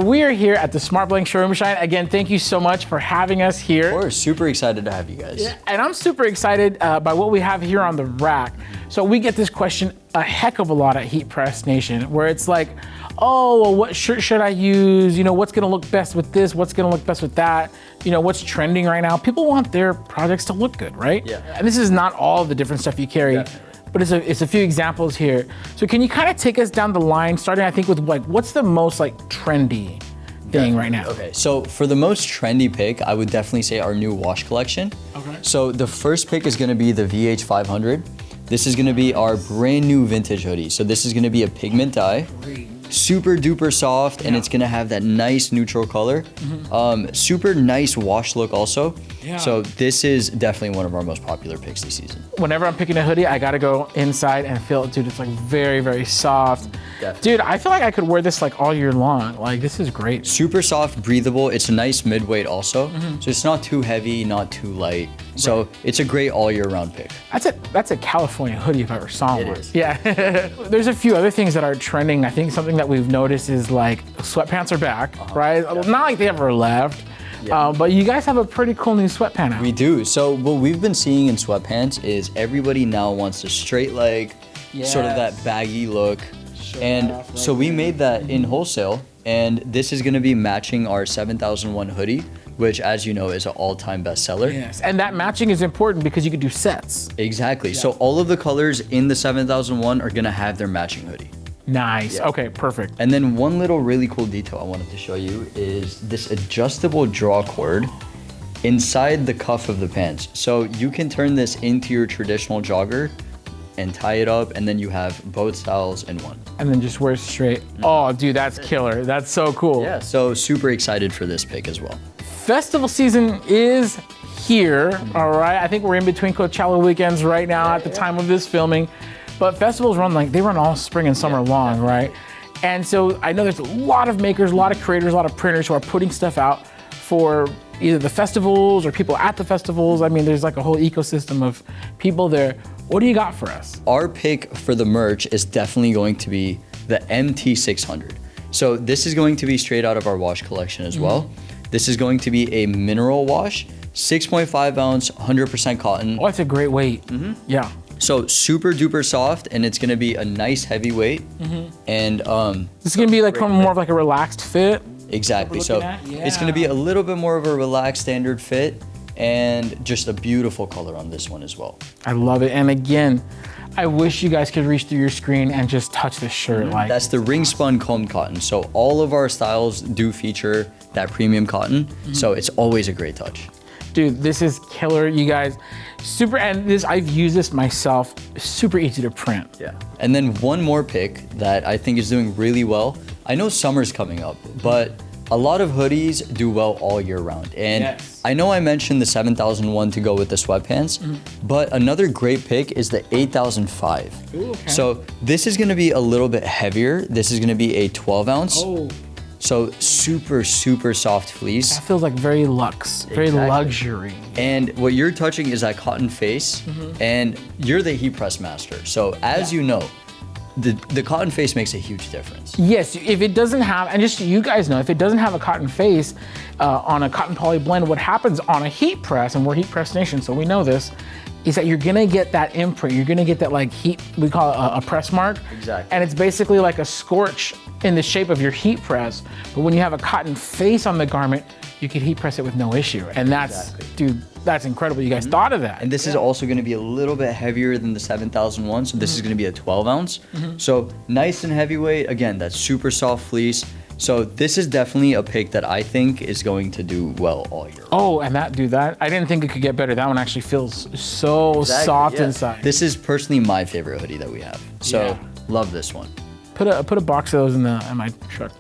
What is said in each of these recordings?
we are here at the Smart Blank Showroom, Shayan. Again, thank you so much for having us here. Of course, super excited to have you guys. Yeah, and I'm super excited by what we have here on the rack. So we get this question a heck of a lot at Heat Press Nation, where it's like, oh, well, what shirt should I use? You know, what's gonna look best with this? What's gonna look best with that? You know, what's trending right now? People want their projects to look good, right? Yeah. And this is not all the different stuff you carry. Definitely. But it's a few examples here. So can you kind of take us down the line, starting I think with like, what's the most like trendy thing right now? Okay, so for the most trendy pick, I would definitely say our new wash collection. Okay. So the first pick is gonna be the VH500. This is gonna be our brand new vintage hoodie. So this is gonna be a pigment dye. Super duper soft, and it's gonna have that nice neutral color. Super nice wash look also. Yeah. So this is definitely one of our most popular picks this season. Whenever I'm picking a hoodie, I gotta go inside and feel it, dude. It's like very, very soft. Definitely. Dude, I feel like I could wear this like all year long. Like this is great. Super soft, breathable. It's a nice mid-weight also. So it's not too heavy, not too light. So it's a great all year round pick. That's a California hoodie if I ever saw one. It is. Yeah. There's a few other things that are trending. I think something that we've noticed is like sweatpants are back, right? Not like they ever left. Yeah. But you guys have a pretty cool new sweatpant out. We do. So what we've been seeing in sweatpants is everybody now wants a straight leg, sort of that baggy look. And so we made that in wholesale, and this is gonna be matching our 7001 hoodie, which, as you know, is an all-time bestseller. Yes, and that matching is important because you could do sets. Exactly. So all of the colors in the 7001 are gonna have their matching hoodie. Nice. Yeah. Okay, perfect. And then one little really cool detail I wanted to show you is this adjustable draw cord inside the cuff of the pants. So you can turn this into your traditional jogger and tie it up, and then you have both styles in one. And then just wear it straight. Oh, dude, that's killer. That's so cool. Yeah, so super excited for this pick as well. Festival season is here, all right? I think we're in between Coachella weekends right now at the time of this filming. But festivals they run all spring and summer long, right? And so I know there's a lot of makers, a lot of creators, a lot of printers who are putting stuff out for either the festivals or people at the festivals. I mean, there's like a whole ecosystem of people there. What do you got for us? Our pick for the merch is definitely going to be the MT600. So this is going to be straight out of our wash collection as well. This is going to be a mineral wash, 6.5 ounce, 100% cotton. Oh, that's a great weight. Yeah. So super duper soft, and it's gonna be a nice heavy weight. And This is gonna be like more of like a relaxed fit. exactly. So it's gonna be a little bit more of a relaxed standard fit, and just a beautiful color on this one as well. I love it. And again, I wish you guys could reach through your screen and just touch this shirt. Like That's the Ringspun combed cotton. So all of our styles do feature that premium cotton. So it's always a great touch. dude, this is killer, you guys. Super, and this, I've used this myself, super easy to print. Yeah. And then one more pick that I think is doing really well. I know summer's coming up, but a lot of hoodies do well all year round. And yes. I know I mentioned the 7001 to go with the sweatpants, but another great pick is the 8005. Ooh, okay. So this is gonna be a little bit heavier. This is gonna be a 12 ounce. Oh. So super, super soft fleece. That feels like very luxe, very Exactly. luxury. And what you're touching is that cotton face, and you're the heat press master. So as you know, the cotton face makes a huge difference. Yes, if it doesn't have, and just so you guys know, if it doesn't have a cotton face on a cotton poly blend, what happens on a heat press, and we're Heat Press Nation, so we know this, is that you're gonna get that imprint, you're gonna get that like heat, we call it a press mark. Exactly. And it's basically like a scorch in the shape of your heat press, but when you have a cotton face on the garment, you can heat press it with no issue. And that's, dude, that's incredible. You guys thought of that. And this is also gonna be a little bit heavier than the 7001, so this is gonna be a 12 ounce. So nice and heavyweight, again, that's super soft fleece. So this is definitely a pick that I think is going to do well all year. Oh, and that, dude, that, I didn't think it could get better. That one actually feels so soft inside. This is personally my favorite hoodie that we have. So love this one. Put a box of those in my truck.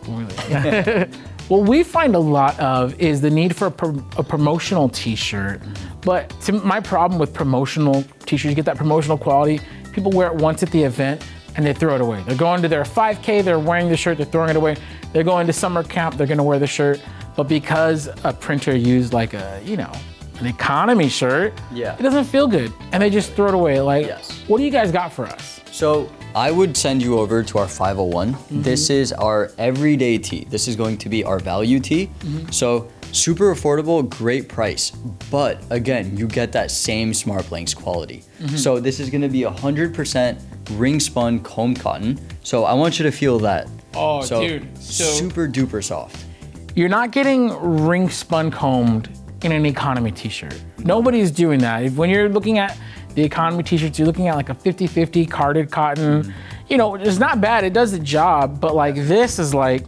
What we find a lot of is the need for a promotional t-shirt. But my problem with promotional t-shirts, you get that promotional quality, people wear it once at the event and they throw it away. They're going to their 5K, they're wearing the shirt, they're throwing it away. They're going to summer camp, they're gonna wear the shirt. But because a printer used like a, an economy shirt, it doesn't feel good. And they just throw it away. Like, what do you guys got for us? So I would send you over to our 501. This is our everyday tee. This is going to be our value tee. So super affordable, great price. But again, you get that same Smart Blanks quality. So this is gonna be 100% ring spun combed cotton. So I want you to feel that. Oh, dude. So super duper soft. you're not getting ring spun combed in an economy t-shirt. Nobody's doing that. When you're looking at the economy t-shirts, you're looking at like a 50-50 carded cotton. You know, it's not bad, it does the job, but like this is like,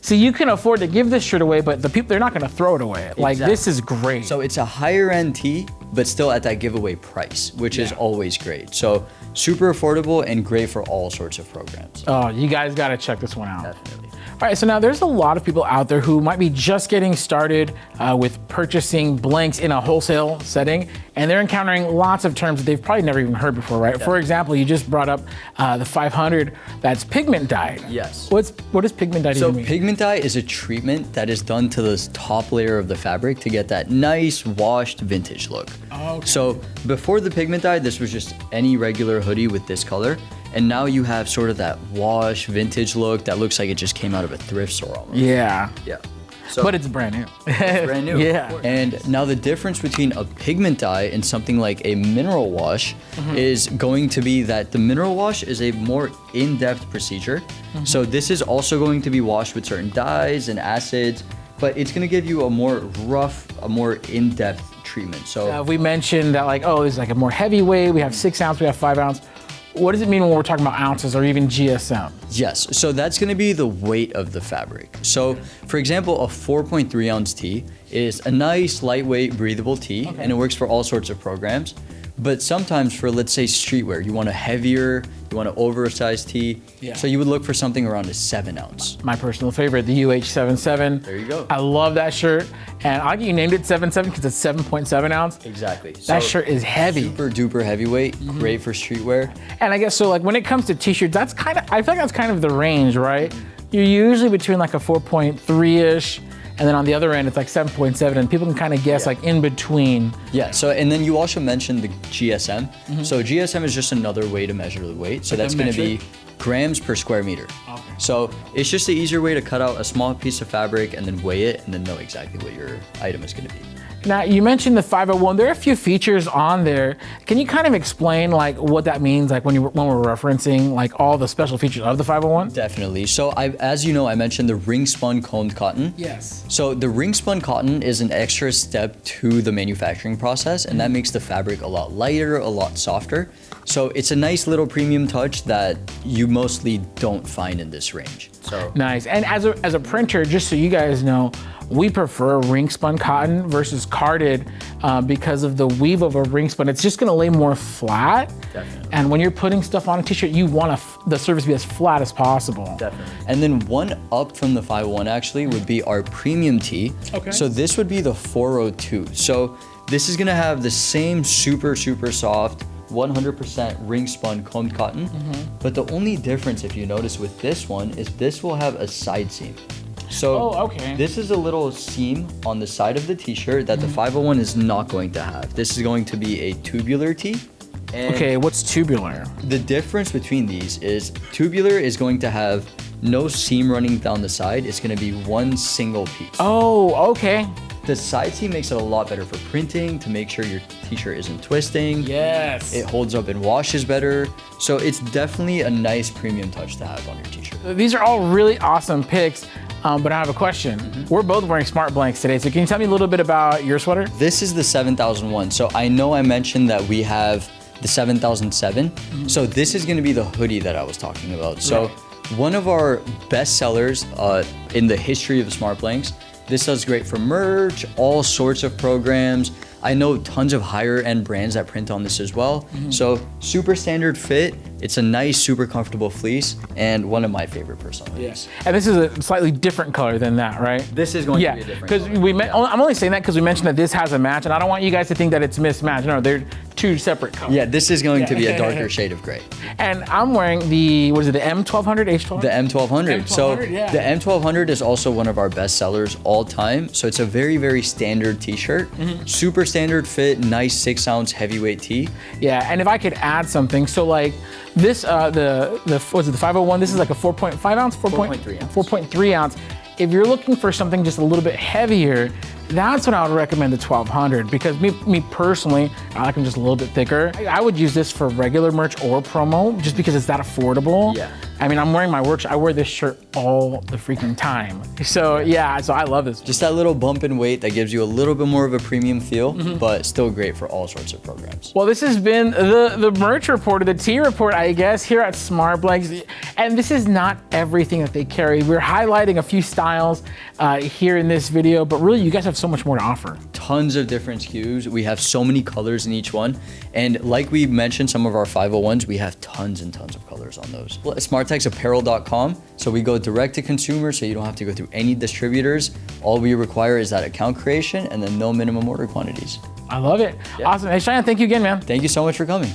see, you can afford to give this shirt away, but the people, they're not gonna throw it away. Like, this is great. So it's a higher end tee, but still at that giveaway price, which is always great. So super affordable and great for all sorts of programs. Oh, you guys gotta check this one out. Definitely. All right, so now there's a lot of people out there who might be just getting started with purchasing blanks in a wholesale setting, and they're encountering lots of terms that they've probably never even heard before, right? For example, you just brought up the 500 that's pigment dyed. Yes. What does pigment dyed even mean? So pigment dye is a treatment that is done to the top layer of the fabric to get that nice washed vintage look. Okay. So before the pigment dye, this was just any regular hoodie with this color. And now you have sort of that wash vintage look that looks like it just came out of a thrift store almost. Yeah. Yeah. So But it's brand new. it's brand new. Yeah. And now the difference between a pigment dye and something like a mineral wash is going to be that the mineral wash is a more in-depth procedure. So this is also going to be washed with certain dyes and acids, but it's going to give you a more rough, a more in-depth treatment. So We mentioned that like, oh, it's like a more heavyweight, we have 6 ounce, we have 5 ounce. What does it mean when we're talking about ounces or even GSM? yes, so that's going to be the weight of the fabric. So for example, a 4.3 ounce tee is a nice, lightweight, breathable tee, and it works for all sorts of programs. But sometimes for, let's say, streetwear, you want a heavier, you want an oversized tee. Yeah. So you would look for something around a 7 ounce. My personal favorite, the UH77. There you go. I love that shirt. And I like you named it 77 because it's 7.7 ounce. Exactly. That shirt is heavy. Super duper heavyweight, great for streetwear. And I guess so like when it comes to t-shirts, that's kind of, I feel like that's kind of the range, right? You're usually between like a 4.3-ish, and then on the other end, it's like 7.7, and people can kind of guess like in between. Yeah, so, and then you also mentioned the GSM. So GSM is just another way to measure the weight. So that's gonna be grams per square meter. Okay. So it's just an easier way to cut out a small piece of fabric and then weigh it and then know exactly what your item is gonna be. Now, you mentioned the 501. There are a few features on there. Can you kind of explain like what that means, like when we're referencing like all the special features of the 501? Definitely. So as you know, I mentioned the ring spun combed cotton. Yes. So the ring spun cotton is an extra step to the manufacturing process, and that makes the fabric a lot lighter, a lot softer. So it's a nice little premium touch that you mostly don't find in this range. So Nice. And as a printer, just so you guys know, we prefer ring spun cotton versus carded because of the weave of a ring spun. It's just gonna lay more flat. Definitely. And when you're putting stuff on a t-shirt, you want the surface to be as flat as possible. Definitely. And then one up from the 501 actually would be our premium tee. Okay. So this would be the 402. So this is gonna have the same super, super soft, 100% ring spun combed cotton. But the only difference, if you notice with this one, is this will have a side seam. So okay. this is a little seam on the side of the t-shirt that the 501 is not going to have. This is going to be a tubular tee. And Okay, what's tubular? the difference between these is tubular is going to have no seam running down the side. It's going to be one single piece. Oh, okay. The side seam makes it a lot better for printing to make sure your t-shirt isn't twisting. Yes. It holds up and washes better. So it's definitely a nice premium touch to have on your t-shirt. These are all really awesome picks, but I have a question. We're both wearing Smart Blanks today, so can you tell me a little bit about your sweater? This is the 7001. So I know I mentioned that we have the 7007. So this is going to be the hoodie that I was talking about. So one of our best sellers in the history of Smart Blanks. This does great for merch, all sorts of programs. I know tons of higher end brands that print on this as well. So super standard fit. It's a nice, super comfortable fleece, and one of my favorite personal hoodies. And this is a slightly different color than that, right? This is going to be a different because color. I'm only saying that because we mentioned that this has a match, and I don't want you guys to think that it's mismatched. No, they're two separate colors. Yeah, this is going to be a darker shade of gray. And I'm wearing the, what is it, the M1200, H1200? The M1200. So yeah. the M1200 is also one of our best sellers all time. So it's a very, very standard t-shirt. Super standard fit, nice 6 ounce heavyweight tee. Yeah, and if I could add something, so like This, what's it, the 501, this is like a 4.5 ounce? 4.3 ounce. 4.3 ounce. If you're looking for something just a little bit heavier, that's when I would recommend the 1200, because me personally, I like them just a little bit thicker. I would use this for regular merch or promo just because it's that affordable. Yeah. I mean, I'm wearing my work shirt. I wear this shirt all the freaking time. So yeah, so I love this. Just that little bump in weight that gives you a little bit more of a premium feel, but still great for all sorts of programs. Well, this has been the merch report, or the tee report, I guess, here at Smart Blanks. And this is not everything that they carry. We're highlighting a few styles here in this video, but really you guys have so much more to offer. Tons of different SKUs. We have so many colors in each one. And like we mentioned, some of our 501s, we have tons and tons of colors on those. SmartTechsApparel.com. So we go direct to consumer, so you don't have to go through any distributors. All we require is that account creation and then no minimum order quantities. I love it. Yeah. Awesome. Hey, Shayan, thank you again, man. Thank you so much for coming.